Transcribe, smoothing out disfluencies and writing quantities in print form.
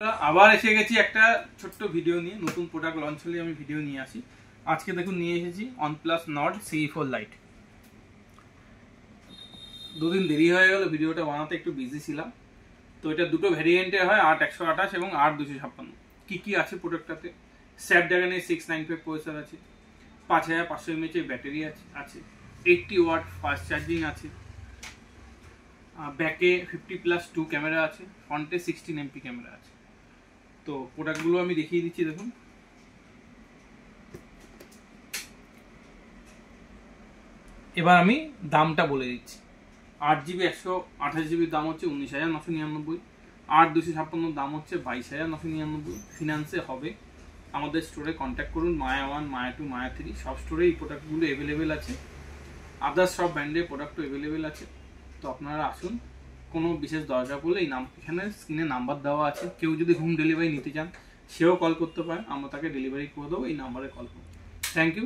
আবার এসে গেছি একটা ছোট্ট ভিডিও নিয়ে। নতুন প্রোডাক্ট লঞ্চ হলে আমি ভিডিও নিয়ে আসি। আজকে দেখুন নিয়ে এসেছি OnePlus Nord CE4 Lite। দুদিন দেরি হয়ে গেল, ভিডিওটা বানাতে একটু বিজি ছিলাম। তো এটা দুটো ভ্যারিয়েন্টে হয়, 8128 এবং 8256। কি কি আছে প্রোডাক্টটাতে? স্ন্যাপড্রাগনের 695 প্রসেসর আছে, 5500 mAh ব্যাটারি আছে, 80 ওয়াট ফাস্ট চার্জিং আছে, ব্যাকে 50+2 ক্যামেরা আছে, ফ্রন্টে 16 MP ক্যামেরা আছে। তো প্রোডাক্টগুলো আমি দেখিয়ে দিচ্ছি। দেখুন, এবার আমি দামটা বলে দিচ্ছি। 8GB 128GB দাম হচ্ছে 19,999। 8256 দাম হচ্ছে 22,999। ফিনান্সে হবে। আমাদের স্টোরে কন্ট্যাক্ট করুন। মায়া 1, মায়া 2, মায়া 3 সব স্টোরে এই প্রোডাক্টগুলো অ্যাভেলেবেল আছে। আদার্স সব ব্র্যান্ডের প্রোডাক্টও অ্যাভেলেবেল আছে। তো আপনারা আসুন। কোনো বিশেষ দরকার পড়লে এই এখানে স্ক্রিনে নাম্বার দেওয়া আছে। কেউ যদি হোম ডেলিভারি নিতে চান সেও কল করতে পারেন, আমরা তাকে ডেলিভারি করে দেবো। এই নাম্বারে কল করুন। Thank you.